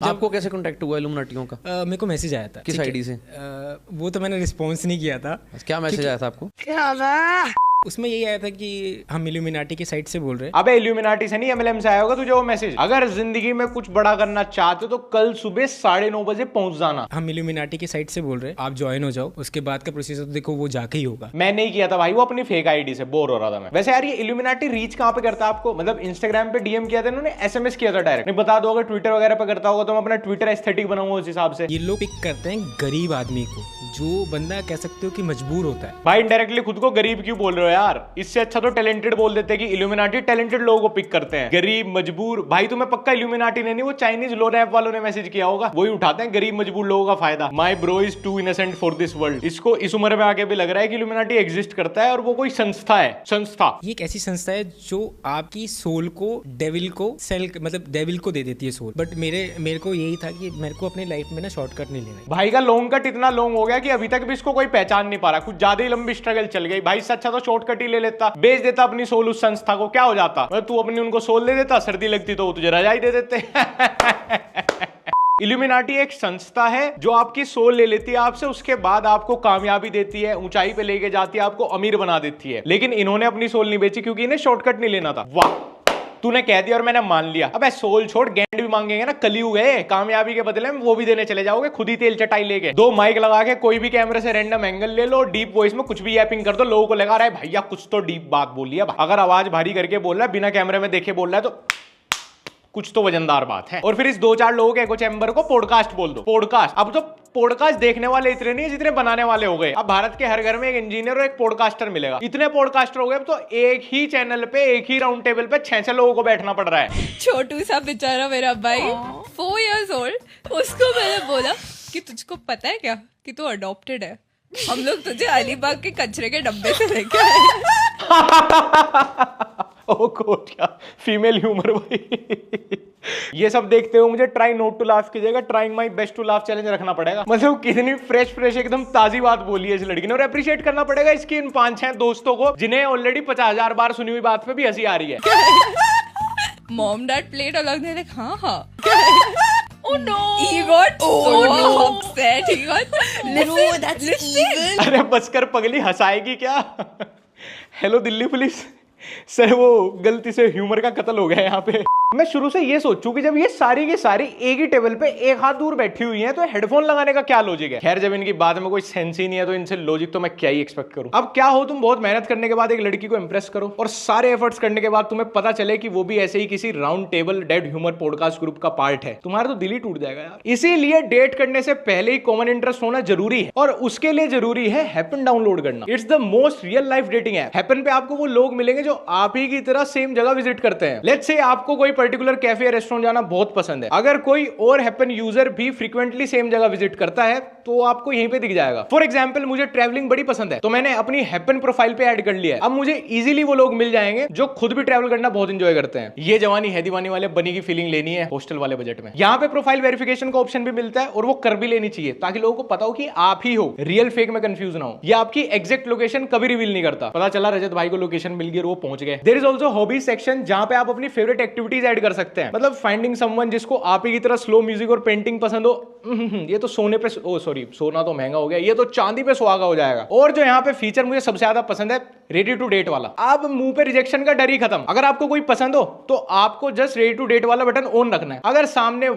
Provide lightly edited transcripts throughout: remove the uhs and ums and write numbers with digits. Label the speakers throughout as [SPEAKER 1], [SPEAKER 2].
[SPEAKER 1] आपको कैसे कांटेक्ट हुआ इल्यूमिनाटियों का?
[SPEAKER 2] मेरे को मैसेज आया था।
[SPEAKER 1] किस आईडी से?
[SPEAKER 2] वो तो मैंने रिस्पॉन्स नहीं किया था।
[SPEAKER 1] क्या मैसेज आया था आपको?
[SPEAKER 2] उसमें यही आया था कि हम इल्यूमिनाटी की साइट से बोल रहे हैं।
[SPEAKER 3] अबे इल्यूमिनाटी से नहीं, एमएलएम से आया होगा तुझे वो मैसेज। अगर जिंदगी में कुछ बड़ा करना चाहते हो तो कल सुबह 9:30 बजे पहुंच जाना।
[SPEAKER 2] हम इल्यूमिनाटी की साइट से बोल रहे हैं, आप ज्वाइन हो जाओ। उसके बाद का प्रोसीजर तो देखो वो जाके ही होगा।
[SPEAKER 3] मैं नहीं किया था भाई, वो अपनी फेक आईडी से बोर हो रहा था मैं। वैसे यार ये इल्यूमिनाटी रीच कहाँ पे करता है आपको? मतलब इंस्टाग्राम पे डीएम किया था इन्होंने, एसएमएस किया था डायरेक्ट? नहीं बता दो, अगर ट्विटर वगैरह पे करता होगा तो मैं अपना ट्विटर एस्थेटिक बनाऊंगा उस हिसाब से।
[SPEAKER 2] ये लोग पिक करते हैं गरीब आदमी को, जो बंदा कह सकते हो कि मजबूर होता है।
[SPEAKER 3] भाई इनडायरेक्टली खुद को गरीब क्यों बोल रहे हो यार? इससे अच्छा तो टैलेंटेड बोल देते हैं कि इल्यूमिनाटी टैलेंटेड लोगों को पिक करते हैं। गरीब मजबूर, भाई तुम्हें पक्का इल्यूमिनाटी नहीं, वो चाइनीज लोन ऐप वालों ने मैसेज किया होगा, वही उठाते हैं गरीब मजबूर लोगों का फायदा। My bro is too innocent for this world. इसको इस उम्र में आके भी लग रहा है कि इल्यूमिनाटी एग्जिस्ट करता है और वो कोई संस्था है। संस्था
[SPEAKER 2] ये एक ऐसी संस्था है जो आपकी सोल को डेविल को सेल, मतलब डेविल को दे देती है सोल। बट मेरे को यही था कि मेरे को अपनी लाइफ में ना शॉर्टकट नहीं लेना।
[SPEAKER 3] भाई का लॉन्ग कट इतना लॉन्ग हो गया कि अभी तक भी इसको कोई पहचान नहीं पा रहा। कुछ ज्यादा ही लंबी स्ट्रगल चल गई। भाई इससे अच्छा तो शॉर्टकट ही ले लेता, बेच देता अपनी सोल उस संस्था को, क्या हो जाता? मतलब तू अपनी उनको सोल दे देता, सर्दी लगती तो वो तुझे रजाई दे देते। इल्यूमिनाटी एक संस्था है जो आपकी सोल ले लेती है आपसे, उसके बाद आपको कामयाबी देती है, ऊंचाई पे लेके जाती है, आपको अमीर बना देती है। लेकिन इन्होंने अपनी सोल नहीं बेची क्योंकि इन्हें शॉर्टकट नहीं लेना था। वाह, तूने कह दिया और मैंने मान लिया। अबे सोल छोड़, गेंड भी मांगेंगे ना, कलयुग है, कामयाबी के बदले में वो भी देने चले जाओगे खुद ही तेल चटाई लेके। 2 माइक लगा के कोई भी कैमरे से रैंडम एंगल ले लो, डीप वॉइस में कुछ भी ऐपिंग कर दो, लोगों को लगा रहा है भैया कुछ तो डीप बात बोली है। अगर आवाज भारी करके बोल रहा है, बिना कैमरे में देखे बोल रहा है, तो कुछ तो वजनदार बात है। और फिर इस 2-4 लोगों के एको चैम्बर को पॉडकास्ट बोल दो। पॉडकास्ट, अब तो पॉडकास्ट देखने वाले इतने नहीं जितने बनाने वाले हो गए। अब भारत के हर घर में एक इंजीनियर और एक पॉडकास्टर मिलेगा। इतने पॉडकास्टर हो गए अब तो एक ही चैनल पे, एक ही राउंड टेबल पे 6 लोगों को बैठना पड़ रहा है।
[SPEAKER 4] छोटू सा बेचारा मेरा भाई 4 years old, उसको मैंने बोला कि तुझको पता है क्या कि तू अडॉप्टेड है, हम लोग तुझे अलीबाग के कचरे के डब्बे से लेके आए।
[SPEAKER 3] ओ गॉड, क्या फीमेल ह्यूमर भाई। ये सब देखते हुए मुझे ट्राई नॉट टू लाफ कीजिएगा, trying my best to laugh challenge रखना पड़ेगा। मतलब कितनी फ्रेश एकदम ताजी बात बोली है इस लड़की ने, और अप्रिशिएट करना पड़ेगा इसकी इन 5-6 दोस्तों को जिन्हें ऑलरेडी 50,000 बार सुनी हुई बात पे भी हंसी आ रही है।
[SPEAKER 4] मॉम डैड प्लेट अलग दे, हाँ Oh no! He got so upset. He got no, that's evil.
[SPEAKER 3] अरे बचकर पगली, हंसाएगी क्या? हेलो दिल्ली पुलिस सर, वो गलती से ह्यूमर का कत्ल हो गया यहाँ पे। मैं शुरू से ये सोचूं कि जब ये सारी की सारी एक ही टेबल पे एक हाथ दूर बैठी हुई हैं तो हेडफोन लगाने का क्या लॉजिक है? खैर, जब इनकी बात में कोई सेंस ही नहीं है तो इनसे लॉजिक तो मैं क्या ही एक्सपेक्ट करूं। अब क्या हो, तुम बहुत मेहनत करने के बाद एक लड़की को इंप्रेस करो और सारे एफर्ट्स करने के बाद तुम्हें पता चले कि वो भी ऐसे ही किसी round table dead humour podcast group का पार्ट है, तुम्हारा तो दिल ही टूट जाएगा यार। इसीलिए डेट करने से पहले ही कॉमन इंटरेस्ट होना जरूरी है, और उसके लिए जरूरी है हैपन डाउनलोड करना। It's the most real life dating app. Happen पे आपको वो लोग मिलेंगे जो आप ही की तरह सेम जगह विजिट करते हैं। लेट्स से आपको कोई पर्टिकुलर कैफे रेस्टोरेंट जाना बहुत पसंद है, अगर कोई और हैपन यूजर भी फ्रीक्वेंटली सेम जगह विजिट करता है तो आपको यहीं पे दिख जाएगा। फॉर एग्जांपल, मुझे ट्रैवलिंग बड़ी पसंद है तो मैंने अपनी हैपन प्रोफाइल पे ऐड कर लिया है। अब मुझे इजीली वो लोग मिल जाएंगे जो खुद भी ट्रैवल करना बहुत एंजॉय करते हैं। ये जवानी है दीवानी वाले बनी की फीलिंग लेनी है हॉस्टल वाले बजट में। यहाँ पे प्रोफाइल वेरिफिकेशन का ऑप्शन भी मिलता है और वो कर भी लेनी चाहिए ताकि लोगों को पता हो कि आप ही हो, रियल फेक में कंफ्यूज ना हो। ये आपकी एग्जैक्ट लोकेशन कभी रिवील नहीं करता। पता चला रजत भाई को लोकेशन मिल गई और वो पहुंच गए। There is also hobby section जहां पे आप अपनी फेवरेट एक्टिविटीज ऐड कर सकते हैं। मतलब फाइंडिंग समवन जिसको आप ही की तरह स्लो म्यूजिक और पेंटिंग पसंद हो। ये तो सोने पे, ओ सॉरी, सोना तो महंगा हो गया, ये तो चांदी पे सुहागा हो जाएगा। और जो यहाँ पे फीचर मुझे सबसे ज्यादा पसंद है, रेडी टू डेट वाला। अब मुंह पे रिजेक्शन का डर ही खत्म। अगर आपको कोई पसंद हो तो आपको जस्ट रेडी टू डेट वाला बटन ऑन रखना है। अगर सामने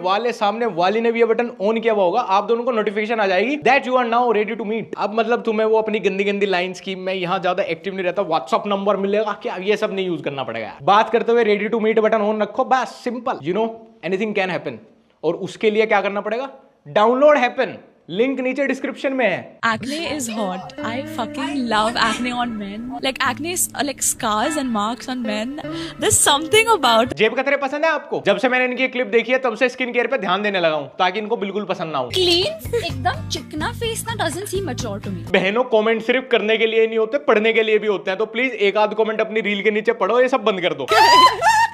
[SPEAKER 3] वाली ने भी ये बटन ऑन किया हुआ होगा, आप दोनों को नोटिफिकेशन आ जाएगी that you are now ready to meet. अब मतलब तुम्हें वो अपनी गंदी लाइंस की, मैं यहाँ ज्यादा एक्टिव नहीं रहता, व्हाट्सअप नंबर मिलेगा क्या, ये सब नहीं यूज करना पड़ेगा। बात करते हुए ready to meet button on रखो, बस simple, you know anything can happen. और उसके लिए क्या करना पड़ेगा? डाउनलोड हैपन, लिंक नीचे डिस्क्रिप्शन में है।
[SPEAKER 5] Acne is hot. I fucking love acne on men. Like acne is like scars and marks on men. There's something about.
[SPEAKER 3] जेब कतरे पसंद है आपको? जब से मैंने इनकी क्लिप देखी है तब से स्किन केयर पे ध्यान देने लगा हूं ताकि इनको बिल्कुल पसंद ना हो।
[SPEAKER 5] Clean, एकदम चिकना face ना doesn't seem mature to me.
[SPEAKER 3] बहनों, कमेंट सिर्फ करने के लिए नहीं होते, पढ़ने के लिए भी होते हैं, तो प्लीज एक आध कमेंट अपनी रील के नीचे पढ़ो, ये सब बंद कर दो।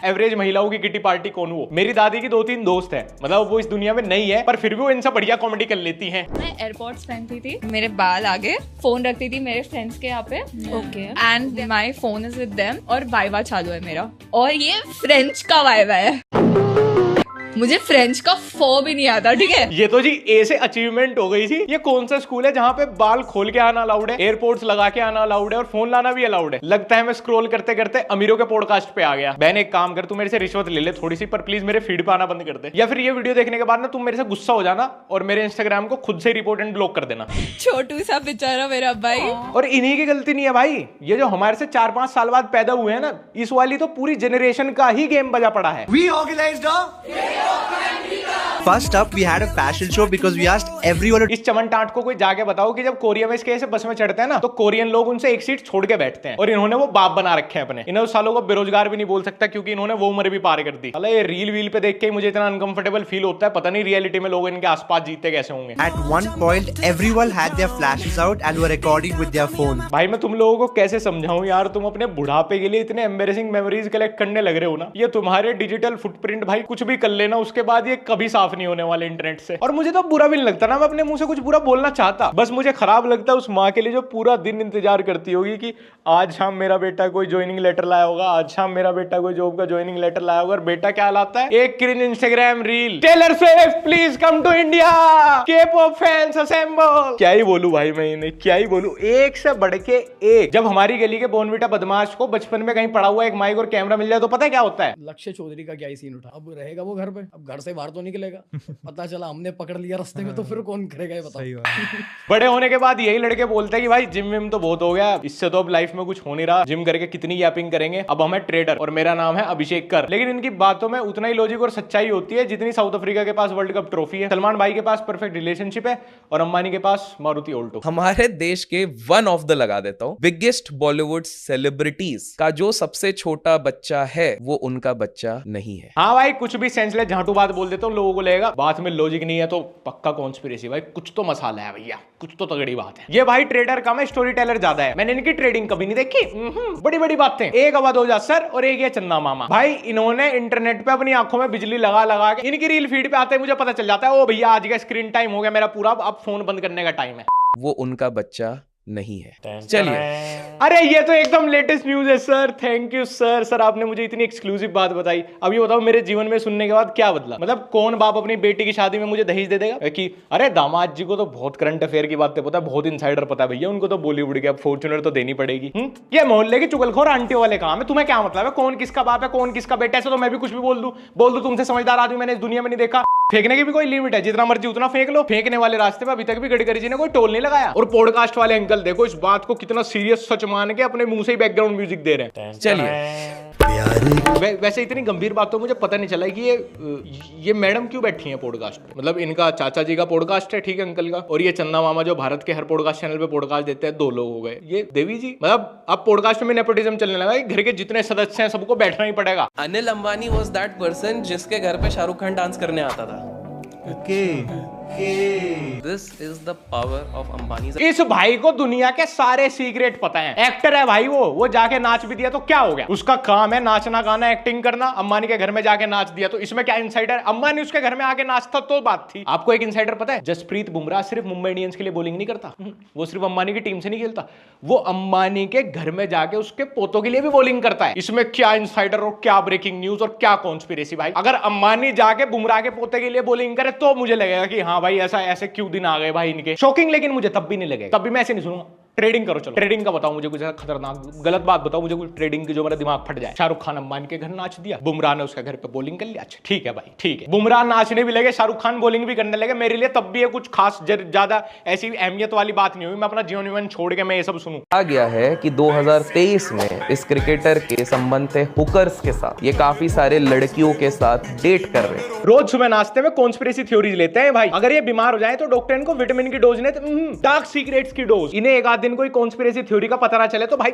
[SPEAKER 3] एवरेज महिलाओं की किटी पार्टी कौन हो? मेरी दादी की 2-3 दोस्त है, मतलब वो इस दुनिया में नहीं है पर फिर भी वो इनसे बढ़िया कॉमेडी कर लेती हैं।
[SPEAKER 4] मैं एयरपोर्ट्स पहनती थी, मेरे बाल आगे, फोन रखती थी मेरे फ्रेंड्स के यहाँ पे, okay, and my phone is with them, और वाइवा चालू है मेरा, और ये फ्रेंच का वाइवा है। मुझे फ्रेंच का फो भी नहीं आता, ठीक है।
[SPEAKER 3] ये तो जी ए से अचीवमेंट हो गई थी। ये कौन सा स्कूल है जहाँ पे बाल खोल के आना अलाउड है, एयरपोर्ट्स लगा के आना अलाउड है और फोन लाना भी अलाउड है। लगता है मैं स्क्रॉल करते करते अमीरों के पॉडकास्ट पे आ गया। बहन एक काम कर, तू मेरे से रिश्वत ले ले थोड़ी सी, पर प्लीज मेरे फीड पे आना बंद कर दे, या फिर ये वीडियो देखने के बाद ना तुम मेरे से गुस्सा हो जाना और मेरे इंस्टाग्राम को खुद से रिपोर्ट एंड ब्लॉक कर देना।
[SPEAKER 4] छोटू सा बेचारा मेरा भाई।
[SPEAKER 3] और इन्हीं की गलती नहीं है भाई, ये जो हमारे से 4-5 साल बाद पैदा हुए हैं ना, इस वाली तो पूरी जनरेशन का ही गेम बजा पड़ा है।
[SPEAKER 6] We organized a First up, we had a fashion show because we asked everyone.
[SPEAKER 3] इस चमन टाट को कोई जाके बताओ कि जब कोरिया में इसके ऐसे बस में चढ़ते हैं ना, तो कोरियन लोग उनसे एक सीट छोड़ के बैठते हैं और इन्होंने वो बाप बना रखे हैं अपने। इन्होंने सालों को बेरोजगार भी नहीं बोल सकता क्योंकि इन्होंने वो उम्र भी पार कर दी। अरे ये रील वील पे देख के मुझे इतना अनकंफर्टेबल फील होता है, पता नहीं रियलिटी में लोग इनके आसपास जीते कैसे होंगे।
[SPEAKER 6] At one point, everyone had their flashes out and were recording with their phone.
[SPEAKER 3] भाई मैं तुम लोगों को कैसे समझाऊं यार, तुम अपने बुढ़ापे के लिए इतने एम्बेरसिंग मेमोरीज कलेक्ट करने लग रहे हो ना, ये तुम्हारे डिजिटल फुटप्रिंट भाई कुछ भी कर लेना उसके बाद ये कभी साफ नहीं होने वाले इंटरनेट से। और मुझे तो बुरा भी नहीं लगता ना, मैं अपने मुंह से कुछ बुरा बोलना चाहता, बस मुझे खराब लगता है उस माँ के लिए जो पूरा दिन इंतजार करती होगी कि आज शाम मेरा बेटा कोई ज्वाइनिंग लेटर लाया होगा, आज शाम मेरा बेटा कोई जॉब का ज्वाइनिंग लेटर लाया होगा, और बेटा क्या लाता है, एक cringe Instagram reel, Taylor Swift please come to India, K-pop fans assemble. क्या ही बोलूं भाई, मैं इन्हें क्या ही बोलूं, एक से बढ़ के एक। जब हमारी गली के बोनविटा बदमाश को बचपन में कहीं पड़ा हुआ एक माइक और कैमरा मिल जाए तो पता है क्या होता है,
[SPEAKER 7] लक्ष्य चौधरी का क्या ही सीन उठा, अब रहेगा वो घर पे, अब घर से बाहर तो निकलेगा। पता चला हमने पकड़ लिया रास्ते में, तो फिर कौन करेगा ये बताओ।
[SPEAKER 3] बड़े होने के बाद यही लड़के बोलते हैं कि भाई जिम विम तो बहुत हो गया, इससे तो अब लाइफ में कुछ हो नहीं रहा, जिम करके कितनी यापिंग करेंगे, अब हम है ट्रेडर और मेरा नाम है अभिषेक कर। लेकिन इनकी बातों में उतना ही लॉजिक और सच्चाई होती है जितनी साउथ अफ्रीका के पास वर्ल्ड कप ट्रॉफी है, सलमान भाई के पास परफेक्ट रिलेशनशिप है और अंबानी के पास मारुति ऑल्टो।
[SPEAKER 8] हमारे देश के वन ऑफ द लगा देता हूँ बिगेस्ट बॉलीवुड सेलिब्रिटीज का जो सबसे छोटा बच्चा है वो उनका बच्चा नहीं है।
[SPEAKER 3] हाँ भाई कुछ भी सेंसलेस झाटू बात बोल देता हूँ, लोगों को लगेगा बात में लॉजिक नहीं है तो पक्का कॉन्स्पिरेसी। भाई कुछ तो मसाला है भैया, कुछ तो तगड़ी बात है। ये भाई ट्रेडर कम है, स्टोरी टेलर ज्यादा है। मैंने इनकी ट्रेडिंग कभी नहीं देखी, बड़ी बड़ी बातें। एक अवध ओझा सर और एक ये चंदा मामा, भाई इन्होंने इंटरनेट पे अपनी आंखों में बिजली लगा लगा के इनकी रील फीड पे आते हैं मुझे पता चल जाता है, ओ भैया आज का स्क्रीन टाइम हो गया मेरा पूरा, अब फोन बंद करने का टाइम है।
[SPEAKER 8] वो उनका बच्चा नहीं है। चलिए,
[SPEAKER 3] अरे ये तो एकदम लेटेस्ट न्यूज है sir, thank you sir. Sir आपने मुझे इतनी एक्सक्लूसिव बात बताई। अब ये बताओ मेरे जीवन में सुनने के बाद क्या बदला, मतलब कौन बाप अपनी बेटी की शादी में मुझे दहेज दे देगा कि अरे दामाद जी को तो बहुत करंट अफेयर की बातें पता है, बहुत इनसाइडर पता है भैया, उनको तो बॉलीवुड की अब फॉर्च्यूनर तो देनी पड़ेगी। ये मोहल्ले की चुगलखोर आंटी वाले काम है, तुम्हें क्या मतलब है कौन किसका बाप है कौन किसका बेटा है, ऐसे तो मैं भी कुछ भी बोल दूं तुमसे समझदार आदमी मैंने इस दुनिया में नहीं देखा। फेंकने की भी कोई लिमिट है, जितना मर्जी उतना फेंक लो। फेंकने वाले रास्ते में अभी तक भी गडकरी जी ने कोई टोल नहीं लगाया। और पॉडकास्ट वाले अंकल देखो इस बात को कितना सीरियस सच मान के अपने मुंह से ही बैकग्राउंड म्यूजिक दे रहे हैं।
[SPEAKER 8] चलिए,
[SPEAKER 3] वैसे इतनी गंभीर बात तो मुझे पता नहीं चला कि ये मैडम क्यों बैठी हैं पॉडकास्ट पे। मतलब इनका चाचा जी का पॉडकास्ट है, ठीक है अंकल का, और ये चंदा मामा जो भारत के हर पॉडकास्ट चैनल पे पॉडकास्ट देते हैं, 2 लोग हो गए। ये देवी जी, मतलब अब पॉडकास्ट में नेपोटिज्म चलने लगा, घर के जितने सदस्य हैं सबको बैठना ही पड़ेगा।
[SPEAKER 8] Anil Ambani was that person जिसके घर पे शाहरुख खान डांस करने आता था। This is the power of Ambani's.
[SPEAKER 3] इस भाई को दुनिया के सारे सीक्रेट पता हैं। एक्टर है भाई, वो जाके नाच भी दिया तो क्या हो गया, उसका काम है नाचना गाना एक्टिंग करना। अंबानी के घर में जाके नाच दिया तो इसमें क्या इंसाइडर, अंबानी उसके घर में आके नाचता तो बात थी। आपको एक इंसाइडर पता है, जसप्रीत बुमराह सिर्फ मुंबई इंडियंस के लिए बॉलिंग नहीं करता, वो सिर्फ अंबानी की टीम से नहीं खेलता, वो अंबानी के घर में जाके उसके पोतों के लिए भी बॉलिंग करता है। इसमें क्या इंसाइडर और क्या ब्रेकिंग न्यूज और क्या कॉन्स्पिरेसी भाई। अगर अंबानी जाके बुमराह के पोते के लिए बॉलिंग करे तो मुझे लगेगा कि हाँ भाई ऐसे क्यों दिन आ गए भाई इनके, शॉकिंग। लेकिन मुझे तब भी नहीं लगेगा, तब भी मैं ऐसे नहीं सुनूंगा। ट्रेडिंग करो, चलो ट्रेडिंग का बताओ मुझे, कुछ खतरनाक गलत बात बताओ मुझे, कुछ ट्रेडिंग की जो मेरा दिमाग फट जाए। शाहरुख खान अंबानी के घर नाच दिया, बुमराह ने उसके घर पे बॉलिंग कर लिया, अच्छा ठीक है भाई ठीक है। बुमराह नाचने भी लगे, शाहरुख खान बॉलिंग भी करने लगे, मेरे लिए तब भी ये कुछ खास ज्यादा ऐसी अहमियत वाली बात नहीं हुई। मैं अपना जीवन वीवन छोड़ के मैं ये सब सुनूं।
[SPEAKER 8] कहा गया है कि 2023 में इस क्रिकेटर के संबंध थे हुकर्स के साथ, ये काफी सारे लड़कियों के साथ डेट कर रहे हैं।
[SPEAKER 3] रोज सुबह नाश्ते में कॉन्स्पिरेसी थ्योरीज लेते हैं भाई। अगर ये बीमार हो जाए तो डॉक्टर इनको विटामिन की डोज ने डार्क सीक्रेट्स की डोज, इन्हें एक आध दिन कोई कॉन्स्पिरेसी थ्योरी का पता ना चले तो भाई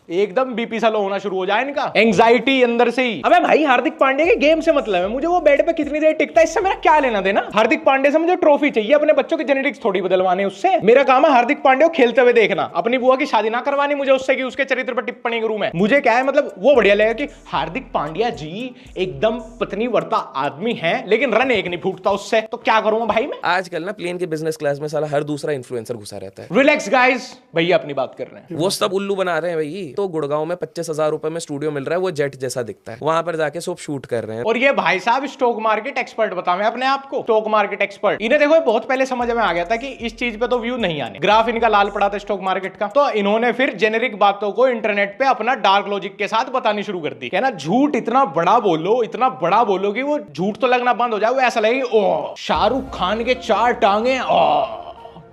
[SPEAKER 3] एकदम बीपी सा लो होना शुरू हो जाए इनका, एंग्जाइटी अंदर से ही। अबे भाई हार्दिक पांड्या के गेम से मतलब है, मुझे वो बेड पे कितनी देर टिकता है इससे मेरा क्या लेना देना। हार्दिक पांड्या से मुझे ट्रॉफी चाहिए, अपने बच्चों के जेनेटिक्स थोड़ी बदलवाने उससे। मेरा काम है हार्दिक पांड्या को खेलते हुए देखना, अपनी बुआ की शादी ना करवानी मुझे उससे कि उसके चरित्र पर टिप्पणी करूं मैं। मुझे क्या है मतलब वो बढ़िया लगेगा कि हार्दिक पांड्या जी एकदम पत्नी वर्ता आदमी है लेकिन रन एक नहीं फूटता उससे, तो क्या करूंगा भाई मैं।
[SPEAKER 8] आजकल ना प्लेन के बिजनेस क्लास में साला हर दूसरा इन्फ्लुएंसर घुसा रहता है।
[SPEAKER 3] रिलैक्स गाइस, भैया अपनी बात कर रहे हैं।
[SPEAKER 8] वो सब उल्लू बना रहे हैं भाई, तो गुड़गांव में 25,000 रुपए में स्टूडियो मिल रहा है, वो जेट जैसा दिखता है, वहां पर जाके सब शूट कर रहे हैं।
[SPEAKER 3] और ये भाई साहब स्टॉक मार्केट एक्सपर्ट बतावे अपने आप को, स्टॉक मार्केट एक्सपर्ट। इन्हें देखो बहुत पहले समझ में आ गया था कि इस चीज पे तो व्यू नहीं आने, ग्राफ इनका लाल पड़ा था स्टॉक मार्केट का, तो इन्होंने फिर जेनेरिक बातों को इंटरनेट पे अपना डार्क लॉजिक के साथ बतानी शुरू कर दी। कहना झूठ इतना बड़ा बोलो, इतना बड़ा बोलो कि वो झूठ तो लगना बंद हो जाए, वो ऐसा लगे ओ शाहरुख खान के 4 टांगे,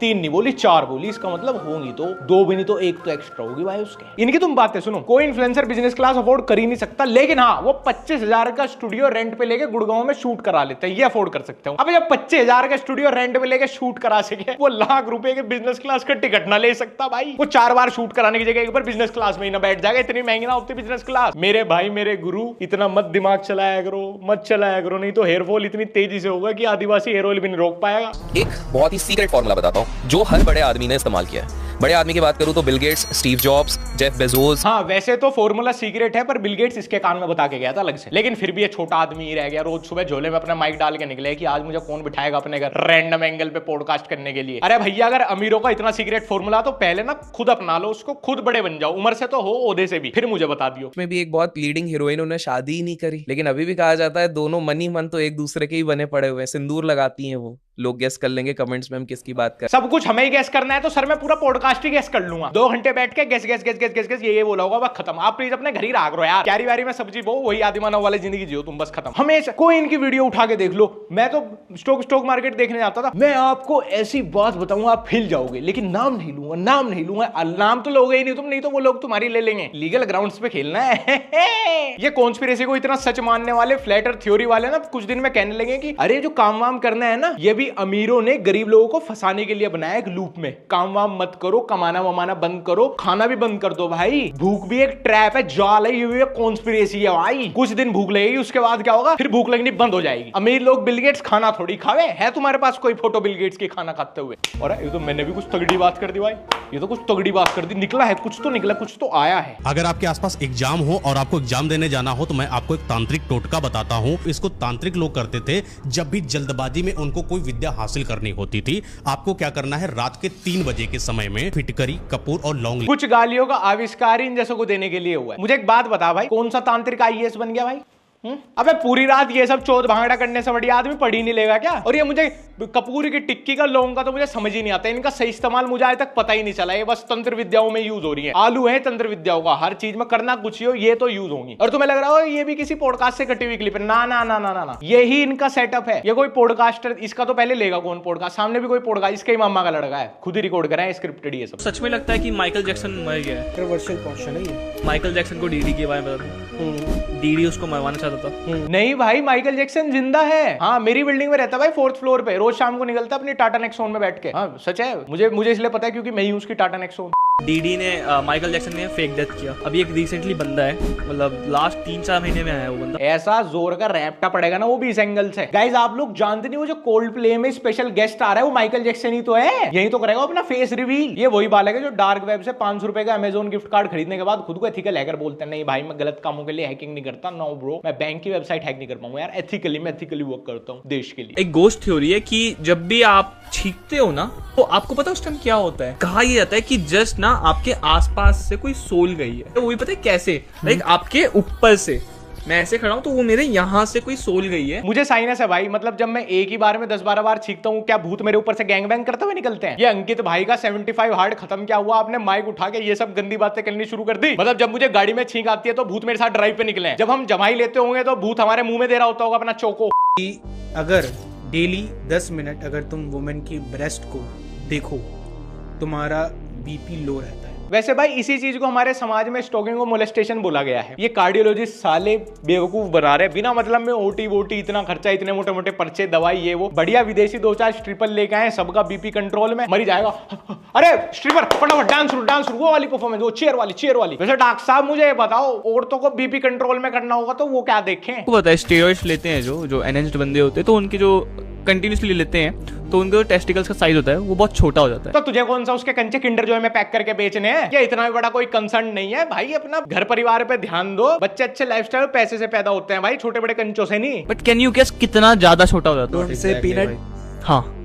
[SPEAKER 3] 3 नहीं बोली 4 बोली, इसका मतलब होंगी तो 2 भी नहीं तो 1 तो एक्स्ट्रा होगी भाई उसके। इनकी तुम बातें सुनो, कोई इन्फ्लुएंसर बिजनेस क्लास अफोर्ड कर ही नहीं सकता, लेकिन हाँ वो 25,000 का स्टूडियो रेंट पे लेके गुड़गांव में शूट करा लेते हैं, ये अफोर्ड कर सकते हो। अब जब 25,000 का स्टूडियो रेंट पे लेके शूट करा सके, वो लाख रुपए के बिजनेस क्लास का टिकट ना ले सकता भाई। वो 4 बार शूट कराने की जगह एक बार बिजनेस क्लास में ही ना बैठ जाएगा, इतनी महंगी ना होती बिजनेस क्लास। मेरे भाई मेरे गुरु, इतना मत दिमाग चलाया करो, मत चलाया करो, नहीं तो हेयर फॉल इतनी तेजी से होगा कि आदिवासी हेयर ऑयल भी नहीं रोक पाएगा।
[SPEAKER 8] एक बहुत ही सीक्रेट फॉर्मूला बताता हूँ जो हर बड़े आदमी ने इस्तेमाल किया है। बड़े आदमी की बात करूं तो Bill Gates, Steve jobs, Jeff Bezos.
[SPEAKER 3] हाँ वैसे तो फॉर्मूला सीक्रेट है, पर बिल गेट्स इसके कान में बता के गया था अलग से, लेकिन फिर भी ये छोटा आदमी ही रह गया। रोज सुबह झोले में अपना माइक डाल के निकले कि आज मुझे कौन बिठाएगा अपने घर रैंडम एंगल पे पॉडकास्ट करने के लिए। अरे भैया अगर अमीरों का इतना सीक्रेट फॉर्मूला तो पहले ना खुद अपना लो उसको, खुद बड़े बन जाओ, उम्र से तो हो, ओहदे से भी, फिर मुझे बता दियो।
[SPEAKER 8] उसमें भी एक बहुत लीडिंग हीरोइन, उन्हें शादी ही नहीं करी, लेकिन अभी भी कहा जाता है दोनों मन ही मन तो एक दूसरे के ही बने पड़े हुए हैं, सिंदूर लगाती हैं वो। लोग गेस कर लेंगे कमेंट्स में हम किसकी बात कर।
[SPEAKER 3] सब कुछ हमें ही गेस करना है तो सर मैं पूरा पॉडकास्ट ही गेस कर लूंगा, 2 घंटे बैठ के guess guess guess guess guess guess ये बोला होगा, बस खत्म। आप प्लीज अपने घर ही रहा करो यार, क्यारी वारी में सब्जी बो, वही आदि मानव वाली जिंदगी जियो तुम, बस खत्म। हमेशा कोई इनकी वीडियो उठा के देख लो। मैं तो स्टॉक मार्केट देखने जाता था, मैं आपको ऐसी बात बताऊंगा आप हिल जाओगे, लेकिन नाम नहीं लूंगा, नाम नहीं लूंगा। नाम तो लोगे ही नहीं तुम, नहीं तो वो लोग तुम्हारी ले लेंगे। लीगल ग्राउंड्स पे खेलना है। ये कॉन्स्पिरेसी को इतना सच मानने वाले फ्लैट अर्थ थ्योरी वाले ना कुछ दिन में कहने लगे कि अरे जो काम वाम करना है ना, ये भी अमीरों ने गरीब लोगों को फंसाने के लिए बनाया एक लूप में। काम वाम मत करो, कमाना वमाना बंद करो, खाना भी बंद कर दो भाई। भूख भी एक ट्रैप है, जाल है, ये कॉन्स्पिरेसी है भाई। कुछ दिन भूख लगेगी, उसके बाद क्या होगा, फिर भूख लगनी बंद हो जाएगी। अमीर लोग बिल गेट्स खाना थोड़ी खावे, है तुम्हारे पास कोई फोटो बिल गेट्स की खाना खाते हुए? और ये तो मैंने भी कुछ तगड़ी बात कर दी भाई, ये तो कुछ तगड़ी बात कर दी, निकला है कुछ तो, निकला कुछ तो आया है।
[SPEAKER 9] अगर आपके आसपास एग्जाम हो और आपको एग्जाम देने जाना हो तो मैं आपको एक तांत्रिक टोटका बताता हूँ। इसको तांत्रिक लोग करते थे जब भी जल्दबाजी में उनको कोई विद्या हासिल करनी होती थी। आपको क्या करना है, रात के 3 बजे के समय में फिटकरी, कपूर और लौंग।
[SPEAKER 3] कुछ गालियों का आविष्कार इन जैसों को देने के लिए हुआ है। मुझे एक बात बता भाई, कौन सा तांत्रिक IAS बन गया भाई? अबे पूरी रात ये सब चौथ भांगड़ा करने से बढ़िया आदमी पढ़ ही नहीं लेगा क्या? और ये मुझे कपूर की टिक्की का लौंग का तो मुझे समझ ही नहीं आता, इनका सही इस्तेमाल मुझे आज तक पता ही नहीं चला। ये बस तंत्र विद्याओं में यूज हो रही है। आलू है तंत्र विद्याओं का, हर चीज में करना कुछ ही हो, ये तो यूज होंगी। और तुम्हें लग रहा हो ये भी किसी पॉडकास्ट से कटी हुई क्लिप है? ना ना ना ना ना ना, यही इनका सेटअप है। ये कोई पॉडकास्टर, इसका तो पहले लेगा कौन पॉडकास्ट? सामने भी कोई पॉडकास्ट, इसके ही मामा का लड़का है, खुद ही रिकॉर्ड करा है, स्क्रिप्टेड। ये सब
[SPEAKER 10] सच में लगता है कि माइकल जैक्सन मर गया है?
[SPEAKER 7] कंट्रोवर्शियल क्वेश्चन है ये।
[SPEAKER 10] माइकल जैक्सन को डीडी के बारे में बता, डीडी उसको मरवाना चाहता था।
[SPEAKER 3] नहीं भाई, माइकल जैक्सन जिंदा है। हाँ मेरी बिल्डिंग में रहता है भाई, 4th फ्लोर पे, रोज शाम को निकलता अपनी टाटा नेक्सॉन में बैठ के। हाँ सच है, मुझे इसलिए पता है क्योंकि मैं ही उसकी टाटा नेक्सॉन।
[SPEAKER 10] डीडी ने माइकल जैक्सन ने फेक डेथ किया। अभी एक रिसेंटली बंदा है, मतलब लास्ट 3-4 महीने में आया है वो बंदा।
[SPEAKER 3] ऐसा जोर का रैप्टा पड़ेगा ना वो भी इस एंगल से। गाइस आप लोग जानते नहीं, वो जो कोल्ड प्ले में स्पेशल गेस्ट आ रहा है वो माइकल जैक्सन ही तो है। यही तो करेगा अपना फेस रिवील। ये वही बालक है जो डार्क वेब से 500 रुपए का अमेजोन गिफ्ट कार्ड खरीदने के बाद खुद को एथिकल हैकर बोलते हैं। नहीं भाई मैं गलत कामों के लिए हैकिंग नहीं करता, नो ब्रो, मैं बैंक की वेबसाइट हैक नहीं कर पाऊंगा यार, एथिकली मैं एथिकली वर्क करता हूँ देश के लिए।
[SPEAKER 10] एक गोस्ट थ्योरी है कि जब भी आप छींकते हो ना, तो आपको पता है उस टाइम क्या होता है? कहा यह जाता है कि जस्ट ना आपके आसपास से कोई सोल गई है, तो वो भी पता है कैसे, लाइक आपके ऊपर से मैं ऐसे खड़ा हूं तो वो मेरे यहाँ से कोई सोल गई है।
[SPEAKER 3] मुझे साइनस है भाई, मतलब जब मैं एक ही बार में 10-12 बार छींकता हूँ, क्या भूत मेरे ऊपर से गैंग बैंग करते हुए निकलते हैं? ये अंकित भाई का 75 हार्ड खत्म क्या हुआ? आपने माइक उठा के ये सब गंदी बातें करनी शुरू कर दी। मतलब जब मुझे गाड़ी में छींक आती है तो भूत मेरे साथ ड्राइव पे निकले हैं, जब हम जमाई लेते होंगे तो भूत हमारे मुंह में दे रहा होता होगा अपना चोको।
[SPEAKER 2] अगर डेली 10 मिनट अगर तुम वुमेन की ब्रेस्ट को देखो, तुम्हारा बीपी लो रहता है।
[SPEAKER 3] वैसे भाई इसी चीज को हमारे समाज में स्टॉकिंग और मोलेस्टेशन बोला गया है। ये कार्डियोलॉजिस्ट साले बेवकूफ बना रहे, बिना मतलब में ओटी वोटी, इतना खर्चा, इतने मोटे मोटे पर्चे, दवाई, ये वो। बढ़िया विदेशी 2-4 स्ट्रिपर लेके आए, सबका बीपी कंट्रोल में, मरी जाएगा। अरे स्ट्रिपर फटाफट डांस वो वाली परफॉर्मेंस, वो चेयर वाली। वैसे डॉक्टर साहब मुझे ये बताओ, औरतों को बीपी कंट्रोल में करना होगा तो वो क्या देखें?
[SPEAKER 10] आपको पता है स्टेरॉइड्स लेते हैं जो एनएच्ड बंदे होते हैं, तो उनके जो कंटिन्यूसली लेते हैं तो उनके टेस्टिकल्स का साइज होता है वो बहुत छोटा हो जाता है।
[SPEAKER 3] तो तुझे कौन सा उसके कंचे किंडर जॉय में पैक करके बेचने हैं? ये इतना भी बड़ा कोई कंसर्न नहीं है भाई, अपना घर परिवार पे ध्यान दो। बच्चे अच्छे लाइफस्टाइल पैसे से पैदा होते हैं भाई, छोटे बड़े कंचों से नहीं।
[SPEAKER 10] बट कैन यू गेस कितना ज्यादा छोटा हो जाता है?
[SPEAKER 6] Don't say peanut.
[SPEAKER 10] हाँ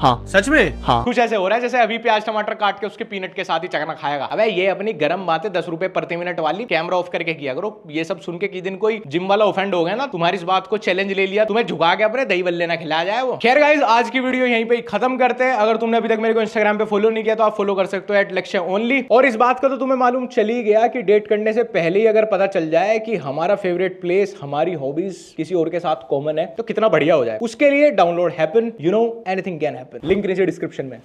[SPEAKER 10] हाँ
[SPEAKER 3] सच में?
[SPEAKER 10] हाँ।
[SPEAKER 3] कुछ ऐसे हो रहा है जैसे अभी प्याज टमाटर काट के उसके पीनट के साथ ही चखना खाएगा। अबे ये अपनी गर्म बातें 10 रुपए प्रति मिनट वाली कैमरा ऑफ करके किया करो। ये सब सुन के किसी दिन कोई जिम वाला ऑफेंड हो गया ना, तुम्हारी इस बात को चैलेंज ले लिया, तुम्हें झुका के अपने दही बल्ले ना खिलाया जाए वो। खैर गाइस, आज की वीडियो यहीं पे खत्म करते हैं। अगर तुमने अभी तक मेरे को इंस्टाग्राम पे फॉलो नहीं किया तो आप फॉलो कर सकते हो @लक्ष्य_ओनली। और इस बात का तो तुम्हें मालूम चल ही गया कि डेट करने से पहले ही अगर पता चल जाए कि हमारा फेवरेट प्लेस, हमारी हॉबीज किसी और के साथ कॉमन है तो कितना बढ़िया हो जाए। उसके लिए download happen, you know anything can happen. Link नीचे डिस्क्रिप्शन में।